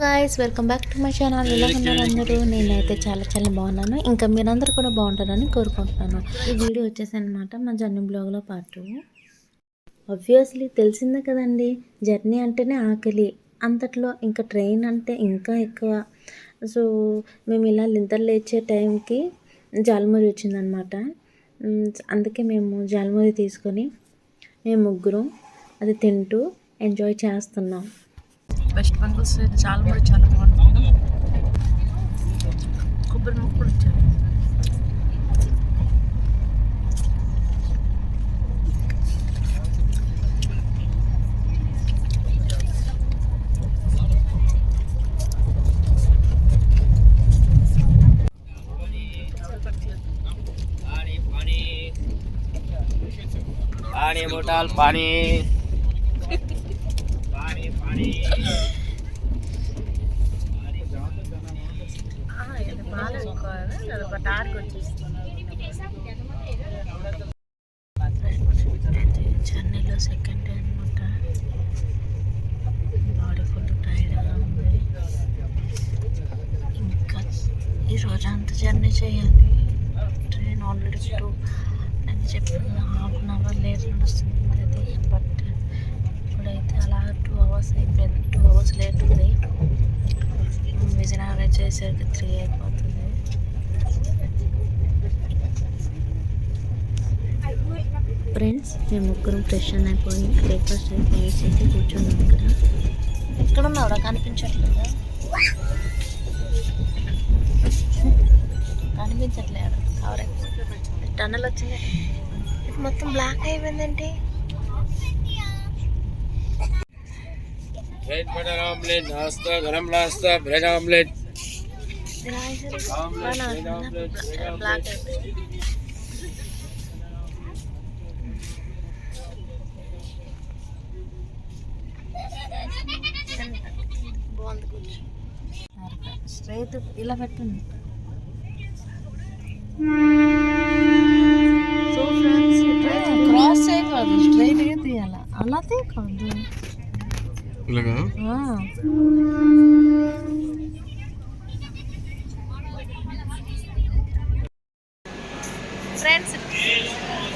Guys welcome back to my channel. ఎలా ఉన్నారు అందరూ? నేనైతే చాలా బాగున్నాను. ఇంకా మీరందరూ కూడా బాగుంటారని కోరుకుంటున్నాను. ఈ వీడియో వచ్చేసి అనమాట మా జర్నీ బ్లాగ్లో పార్ట్. ఆబ్వియస్లీ తెలిసిందే కదండి, జర్నీ అంటేనే ఆకలి, అంతట్లో ఇంకా ట్రైన్ అంటే ఇంకా ఎక్కువ. సో మేము ఇలా నిద్ర లేచే టైంకి జాల్మురి వచ్చిందనమాట. అందుకే మేము జాల్మురి తీసుకొని మేము ముగ్గురం అది తింటూ ఎంజాయ్ చేస్తున్నాం. వెస్ట్ బెంగాల్ సైడ్ జాల్మురి చాలా బాగుంటుంది. కొబ్బరి ముక్కలు ఇచ్చారు. पानी बोतल पानी पानी पानी చెన్నైలో సెకండ్ డే అనమాట. బాడీ ఫుల్ టైర్డ్గా ఉంది. ఇంకా ఈరోజు అంత జర్నీ చేయాలి. ట్రైన్ ఆల్రెడీ 2 అని చెప్పిన ½ అవర్ లేట్ నడుస్తుంది అది. బట్ ఇప్పుడైతే అలా 2 అవర్స్ అయిపోయింది. 2 అవర్స్ లేట్ ఉంది. విజయనగరం చేసేసరికి 3 అయిపోతుంది. ఫ్రెండ్స్ మేము ముగ్గురం ఫ్రెష్ అయిపోయి బ్రేక్ఫాస్ట్ అయిపోయేసి అయితే కూర్చున్నాం. ఇక్కడ ఉన్నావురా, కనిపించట్లేదు. కనిపించట్లేదు. కవర్ టన్నల్ వచ్చింది. ఇది మొత్తం బ్లాక్ అయిపోయిందండి. ब्रेड बटर ऑमलेट नाश्ता गरम नाश्ता ब्रेड ऑमलेट బ్లాక్ అయిపోయింది. బాగుంది. కూర్చో స్ట్రైట్ ఇలా పెట్టండి. సో ఫ్రెండ్స్ క్రాస్ చేయకూడదు, స్ట్రైట్గా తీయాలి. అలా తీయకూడదు. ఫ్రెండ్స్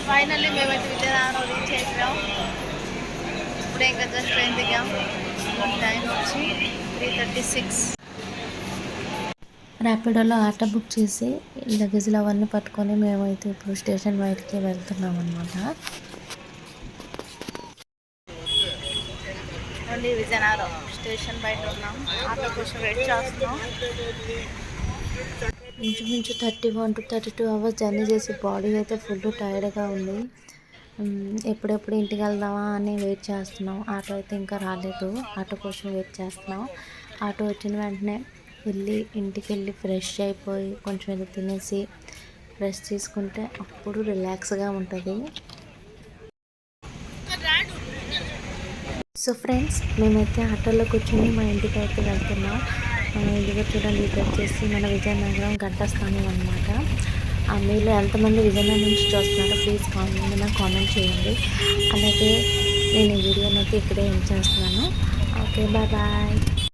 ఫైనల్లీ మేమైతే విజయనగరం రీచ్ అయిపోయాం. ఇప్పుడే ఇంకా జస్ట్ ట్రైన్ దిగాం. టైం వచ్చి 3:36. ర్యాపిడోలో ఆటో బుక్ చేసి లగేజ్లు అవన్నీ పట్టుకొని మేమైతే ఇప్పుడు స్టేషన్ బయటికి వెళ్తున్నాం అనమాట. ఓన్లీ విజయనగరం స్టేషన్ బయట ఉన్నాం. ఆటో కోసం వెయిట్ చేస్తున్నాం. ఇంచుమించు 31 to 32 అవర్స్ జర్నీ చేసి బాడీ అయితే ఫుల్ టైర్డ్గా ఉంది. ఎప్పుడెప్పుడు ఇంటికి వెళ్దామా అని వెయిట్ చేస్తున్నాం. ఆటో అయితే ఇంకా రాలేదు. ఆటో కోసం వెయిట్ చేస్తున్నాం. ఆటో వచ్చిన వెంటనే ఇంటికి వెళ్ళి ఫ్రెష్ అయిపోయి కొంచెం ఏదో తినేసి రెస్ట్ తీసుకుంటే అప్పుడు రిలాక్స్గా ఉంటుంది. సో ఫ్రెండ్స్ మేమైతే ఆటోలో కూర్చొని మా ఇంటికి అయితే వెళ్తున్నాం. ఇదిగో చూడండి, ఇది వచ్చేసి మన విజయనగరం ఘంటస్థానం అనమాట. మీలో ఎంతమంది విజయనగరం నుంచి చూస్తున్నారో ప్లీజ్ కామెంట్ చేయండి. అలాగే నేను ఈ వీడియోని అయితే ఇక్కడే ఎండ్ చేస్తున్నాను. Okay bye.